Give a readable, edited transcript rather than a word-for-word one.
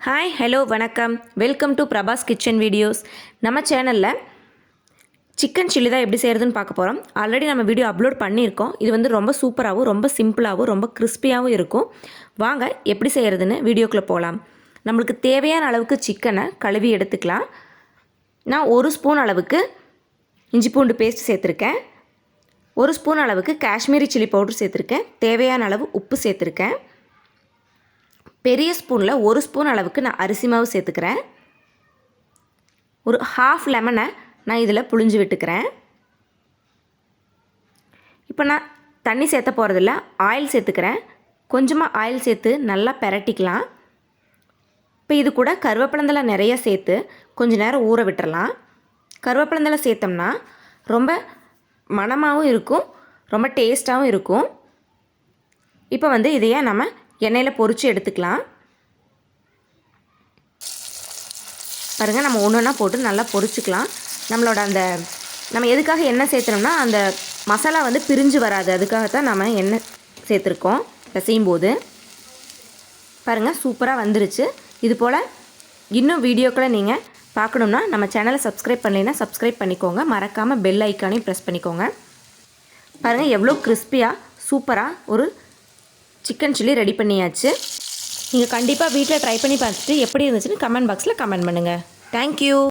Hi hello வணக்கம் welcome to Prabhas kitchen videos. நம்ம சேனலில் சிக்கன் சில்லி தான் எப்படி செய்கிறதுன்னு பார்க்க போகிறோம். ஆல்ரெடி நம்ம வீடியோ அப்லோட் பண்ணியிருக்கோம். இது வந்து ரொம்ப சூப்பராகவும் ரொம்ப சிம்பிளாகவும் ரொம்ப கிறிஸ்பியாகவும் இருக்கும். வாங்க எப்படி செய்கிறதுன்னு வீடியோக்குள்ளே போகலாம். நம்மளுக்கு தேவையான அளவுக்கு சிக்கனை கழுவி எடுத்துக்கலாம். நான் 1 ஸ்பூன் அளவுக்கு இஞ்சி பூண்டு பேஸ்ட் சேர்த்துருக்கேன். 1 ஸ்பூன் அளவுக்கு காஷ்மீரி சில்லி பவுடர் சேர்த்துருக்கேன். தேவையான அளவு உப்பு சேர்த்துருக்கேன். பெரிய ஸ்பூனில் 1 ஸ்பூன் அளவுக்கு நான் அரிசி மாவு சேர்த்துக்கிறேன். ஒரு ஹாஃப் லெமனை நான் இதில் புழிஞ்சு விட்டுக்கிறேன். இப்போ நான் தண்ணி சேர்த்த போகிறதில்ல, ஆயில் சேர்த்துக்கிறேன். கொஞ்சமாக ஆயில் சேர்த்து நல்லா பெரட்டிக்கலாம். இப்போ இது கூட கருவேப்பிலந்தலை நிறைய சேர்த்து கொஞ்சம் நேரம் ஊற விட்டுறலாம். கருவேப்பிலந்தலை சேர்த்தோம்னா ரொம்ப மணமாகவும் இருக்கும், ரொம்ப டேஸ்ட்டாகவும் இருக்கும். இப்போ வந்து இதையே நம்ம எண்ணெயில் பொரித்து எடுத்துக்கலாம். பாருங்கள், நம்ம ஒன்று ஒன்றா போட்டு நல்லா பொரிச்சுக்கலாம். நம்மளோட நம்ம எதுக்காக எண்ணெய் சேர்த்துனோம்னா அந்த மசாலா வந்து பிரிஞ்சு வராது, அதுக்காகத்தான் நம்ம எண்ணெய் சேர்த்துருக்கோம் பிசையும் போது. பாருங்கள், சூப்பராக வந்துருச்சு. இது போல் இன்னும் வீடியோக்களை நீங்கள் பார்க்கணுன்னா நம்ம சேனலை சப்ஸ்கிரைப் பண்ணலைன்னா சப்ஸ்கிரைப் பண்ணிக்கோங்க. மறக்காமல் பெல் ஐக்கானையும் ப்ரெஸ் பண்ணிக்கோங்க. பாருங்கள், எவ்வளோ கிறிஸ்பியாக சூப்பராக ஒரு சிக்கன் சில்லி ரெடி பண்ணியாச்சு. நீங்கள் கண்டிப்பாக வீட்டில் ட்ரை பண்ணி பார்த்துட்டு எப்படி இருந்துச்சுன்னு கமெண்ட் பாக்ஸில் கமெண்ட் பண்ணுங்கள். தேங்க்யூ.